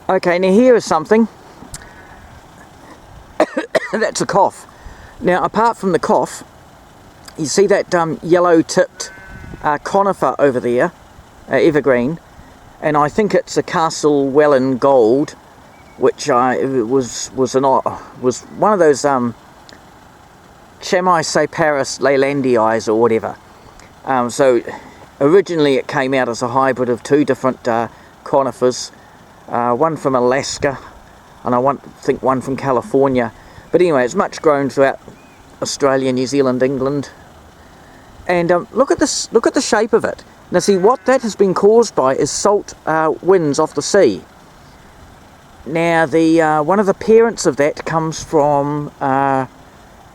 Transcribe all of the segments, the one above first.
Okay, now here is something. That's a cough. Now, apart from the cough, you see that yellow-tipped conifer over there, evergreen, and I think it's a Castlewellan Gold, which was one of those Cupressocyparis leylandii or whatever. So originally it came out as a hybrid of two different conifers, one from Alaska and I think one from California. But anyway, it's much grown throughout Australia, New Zealand, England. And look at this, look at the shape of it. Now see, what that has been caused by is salt winds off the sea. Now the one of the parents of that comes from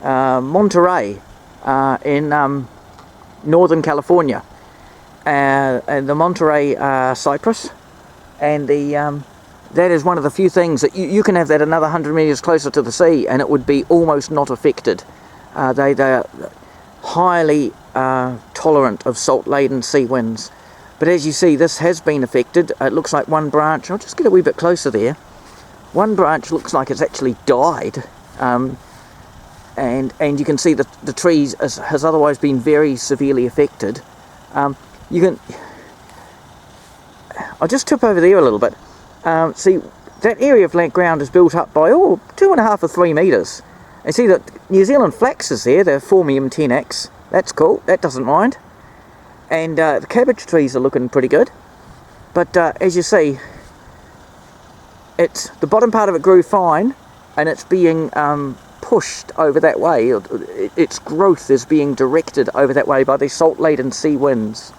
Monterey in Northern California, and the Monterey cypress, and that is one of the few things that you can have that another 100 meters closer to the sea and it would be almost not affected. They are highly tolerant of salt-laden sea winds. But as you see, this has been affected. It looks like one branch, I'll just get a wee bit closer there. One branch looks like it's actually died, and you can see that the trees has otherwise been very severely affected. I'll just tip over there a little bit. See, that area of land ground is built up by 2.5 or 3 meters. And see that New Zealand flax is there, the Formium 10X. That's cool, that doesn't mind. And the cabbage trees are looking pretty good. But as you see, the bottom part of it grew fine, and it's being pushed over that way. Its growth is being directed over that way by these salt-laden sea winds.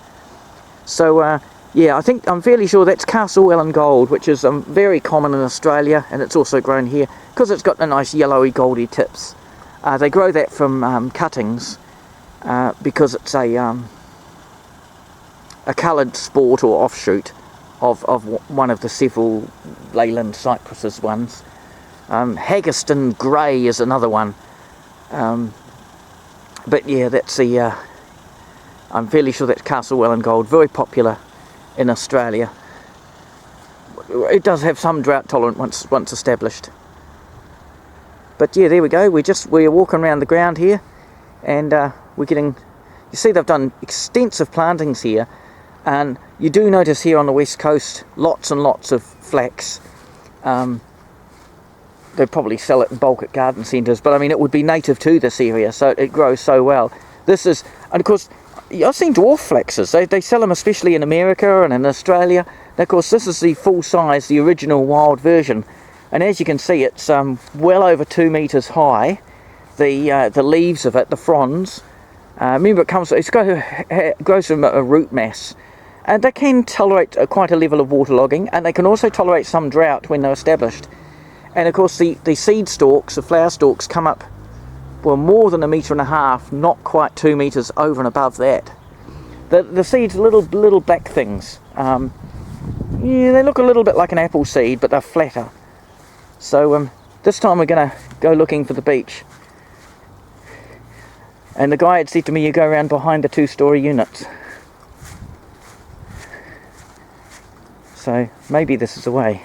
So yeah, I'm fairly sure that's Castlewellan Gold, which is very common in Australia, and it's also grown here because it's got the nice yellowy goldy tips. They grow that from cuttings because it's a coloured sport or offshoot of one of the several leyland cypresses ones. Haggerston Grey is another one. But yeah, that's the I'm fairly sure that's Castlewellan Gold, very popular in Australia. It does have some drought tolerant once established. But yeah, there we go. We're walking around the ground here, and we're getting. You see, they've done extensive plantings here, and you do notice here on the west coast lots and lots of flax. They probably sell it in bulk at garden centres, but I mean it would be native to this area, so it grows so well. This is, and of course, I've seen dwarf flaxes. They sell them especially in America and in Australia. And of course, this is the full size, the original wild version. And as you can see, it's well over 2 meters high. The leaves of it, the fronds. Remember, it grows from a root mass, and they can tolerate quite a level of waterlogging, and they can also tolerate some drought when they're established. And of course, the seed stalks, the flower stalks, come up, well, more than 1.5 meters, not quite 2 meters over and above that. The seeds are little black things. Yeah, they look a little bit like an apple seed, but they're flatter. So this time we're going to go looking for the beach. And the guy had said to me, you go around behind the 2-story units. So maybe this is the way.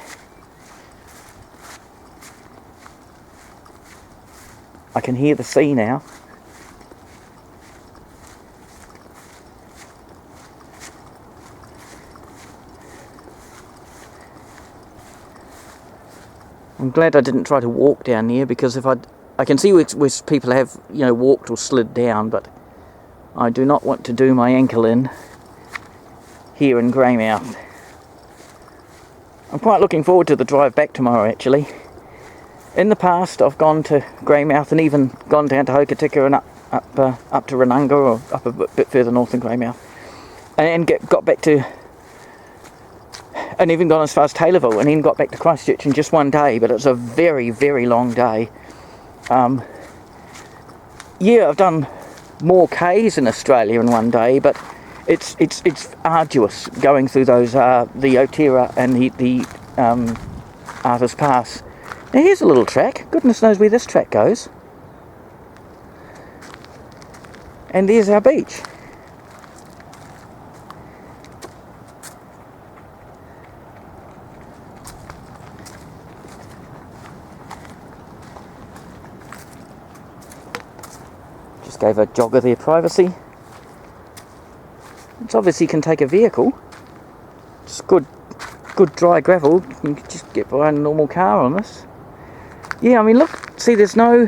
I can hear the sea now. I'm glad I didn't try to walk down here, because if I can see where people have, walked or slid down, but I do not want to do my ankle in here in Greymouth. I'm quite looking forward to the drive back tomorrow, actually. In the past, I've gone to Greymouth and even gone down to Hokitika and up to Ranunga, or up a bit further north than Greymouth, and got back to, and even gone as far as Taylorville, and then got back to Christchurch in just one day. But it's a very, very long day. Yeah, I've done more Ks in Australia in one day, but it's arduous going through those the Otira and the Arthur's Pass. Now here's a little track. Goodness knows where this track goes. And there's our beach. Just gave a jogger their privacy. It's obviously can take a vehicle. It's good dry gravel. You can just get by a normal car on this. Yeah, I mean, look, see, there's no,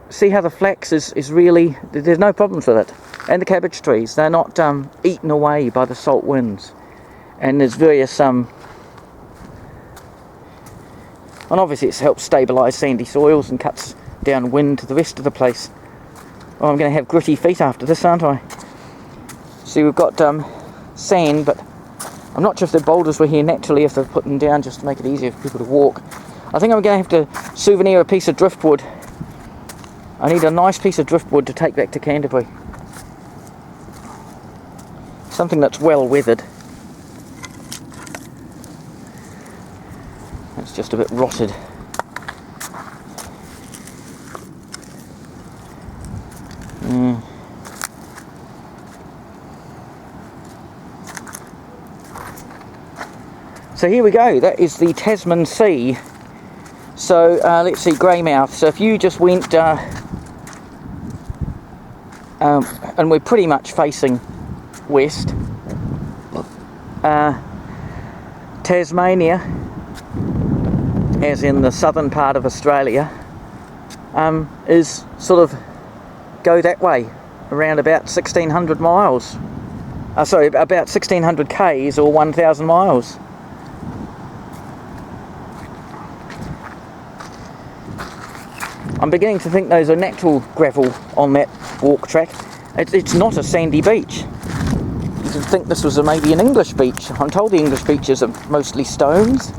see how the flax is really, there's no problems with it. And the cabbage trees, they're not eaten away by the salt winds. And there's various, and obviously it helps stabilise sandy soils and cuts down wind to the rest of the place. Oh, I'm going to have gritty feet after this, aren't I? See, we've got sand, but I'm not sure if the boulders were here naturally, if they've put them down just to make it easier for people to walk. I think I'm going to have to souvenir a piece of driftwood. I need a nice piece of driftwood to take back to Canterbury. Something that's well weathered. It's just a bit rotted. So here we go, that is the Tasman Sea. So let's see, Greymouth. So if you just went, and we're pretty much facing west, Tasmania, as in the southern part of Australia, is sort of go that way, around about 1600 miles. Sorry, about 1600 k's or 1000 miles. I'm beginning to think those are natural gravel on that walk track. It's not a sandy beach. You'd think this was maybe an English beach. I'm told the English beaches are mostly stones,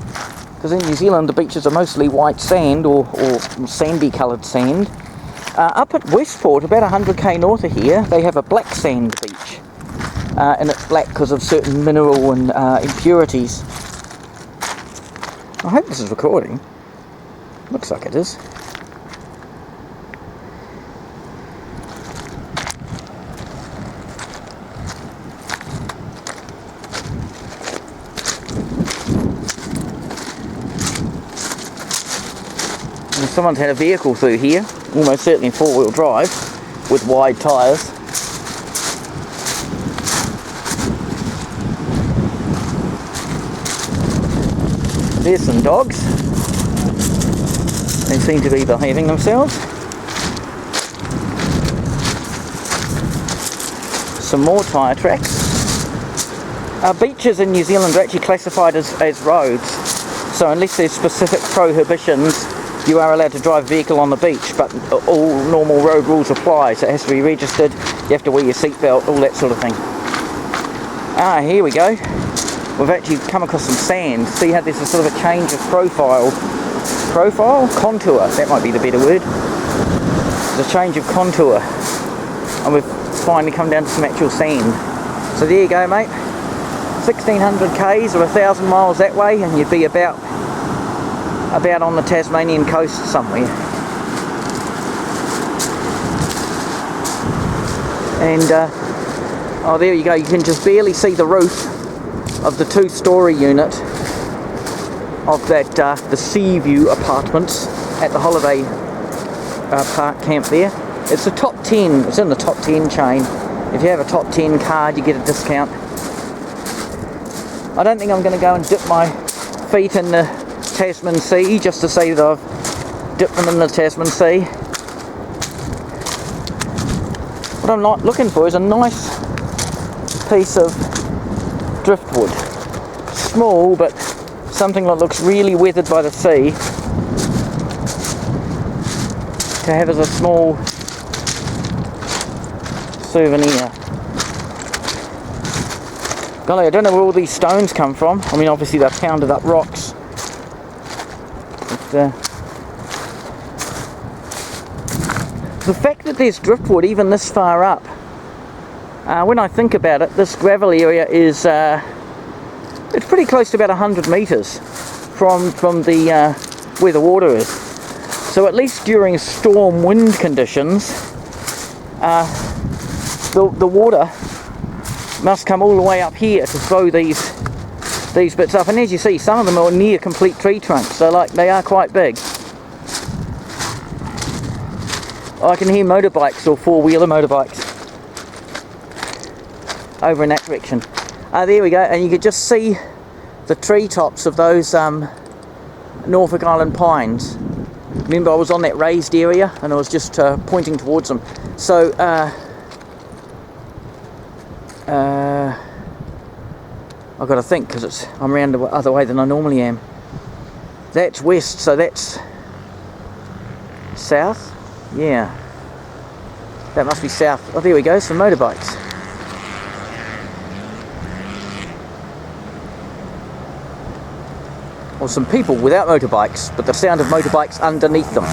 because in New Zealand the beaches are mostly white sand or sandy coloured sand. Up at Westport, about 100k north of here, they have a black sand beach. And it's black because of certain mineral and impurities. I hope this is recording. Looks like it is. Someone's had a vehicle through here, almost certainly four-wheel drive, with wide tyres. There's some dogs. They seem to be behaving themselves. Some more tyre tracks. Beaches in New Zealand are actually classified as roads, so unless there's specific prohibitions, you are allowed to drive a vehicle on the beach, but all normal road rules apply, so it has to be registered, you have to wear your seatbelt, all that sort of thing. Here we go. We've actually come across some sand. See how there's a sort of a change of profile? Contour, that might be the better word. There's a change of contour. And we've finally come down to some actual sand. So there you go, mate. 1600 k's or 1000 miles that way, and you'd be about on the Tasmanian coast somewhere. And oh, there you go, you can just barely see the roof of the 2-storey unit of that the Seaview Apartments at the holiday park camp there. It's the top 10, it's in the top 10 chain. If you have a top 10 card, you get a discount. I don't think I'm going to go and dip my feet in the Tasman Sea just to say that I've dipped them in the Tasman Sea. What I'm not looking for is a nice piece of driftwood. Small, but something that looks really weathered by the sea, to have as a small souvenir. Golly, I don't know where all these stones come from. I mean, obviously they've pounded up rocks. But, the fact that there's driftwood even this far up, when I think about it, this gravel area is it's pretty close to about 100 metres from the where the water is. So at least during storm wind conditions, the water must come all the way up here to throw these bits up. And as you see, some of them are near complete tree trunks, so like they are quite big. Oh, I can hear motorbikes or four-wheeler motorbikes over in that direction. There we go, and you could just see the treetops of those Norfolk Island pines. Remember, I was on that raised area and I was just pointing towards them. So I've got to think, because I'm around the other way than I normally am. That's west, so that's south. Yeah, that must be south. Oh, there we go, some motorbikes. Or some people without motorbikes, but the sound of motorbikes underneath them.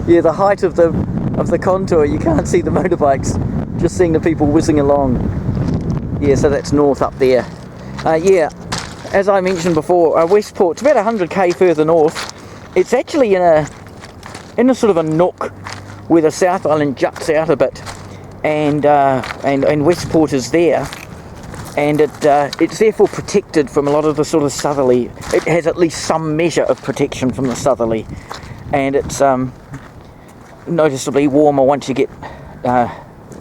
Yeah, the height of the contour, you can't see the motorbikes, just seeing the people whizzing along. Yeah, so that's north up there. Yeah, as I mentioned before, Westport's about 100k further north. It's actually in a sort of a nook where the South Island juts out a bit, and Westport is there. And it's therefore protected from a lot of the sort of southerly. It has at least some measure of protection from the southerly, and it's noticeably warmer once you get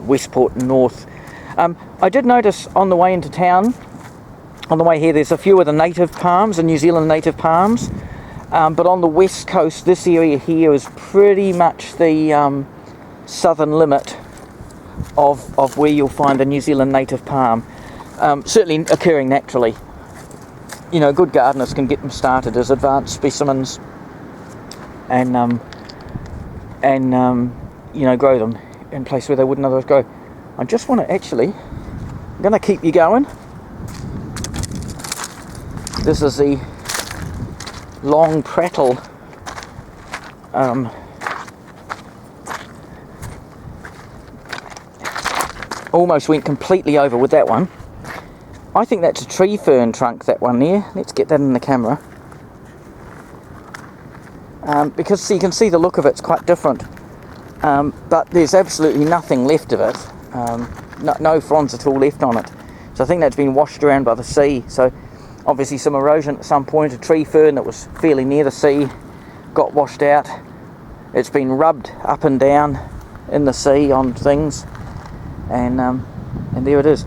Westport north. I did notice on the way into town, on the way here, there's a few of the native palms, the New Zealand native palms, but on the west coast, this area here is pretty much the southern limit of where you'll find the New Zealand native palm. Certainly occurring naturally. You know, good gardeners can get them started as advanced specimens and you know, grow them in places where they wouldn't otherwise grow. I just want to I'm going to keep you going. This is the long prattle almost went completely over with that one. I think that's a tree fern trunk, that one there. Let's get that in the camera. Because so you can see the look of it's quite different. But there's absolutely nothing left of it. No fronds at all left on it. So I think that's been washed around by the sea. So obviously some erosion at some point. A tree fern that was fairly near the sea got washed out. It's been rubbed up and down in the sea on things. And there it is.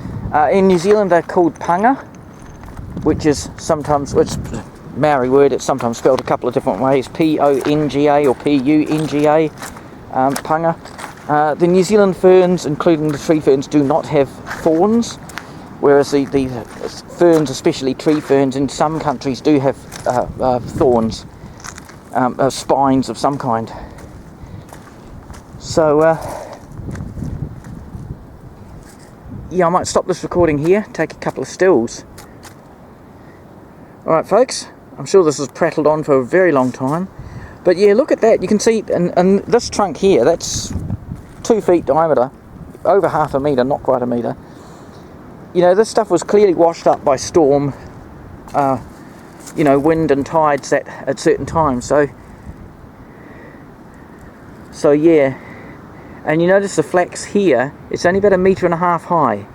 In New Zealand they're called panga, which is sometimes, it's a Maori word, it's sometimes spelled a couple of different ways, P-O-N-G-A or P-U-N-G-A, panga. The New Zealand ferns, including the tree ferns, do not have thorns, whereas the ferns, especially tree ferns, in some countries do have thorns, spines of some kind. So, yeah, I might stop this recording here, take a couple of stills. Alright folks, I'm sure this has prattled on for a very long time. But yeah, look at that, you can see, and this trunk here, that's 2 feet diameter, over half a metre, not quite a metre. You know, this stuff was clearly washed up by storm, you know, wind and tides at certain times, so yeah. And you notice the flax here, it's only about 1.5 meters high.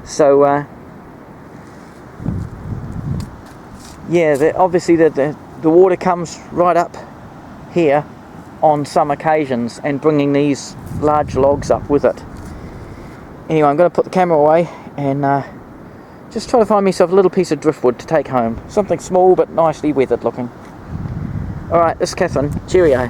So, yeah, obviously the water comes right up here on some occasions and bringing these large logs up with it. Anyway, I'm going to put the camera away and just try to find myself a little piece of driftwood to take home. Something small but nicely weathered looking. Alright, this is Catherine. Cheerio.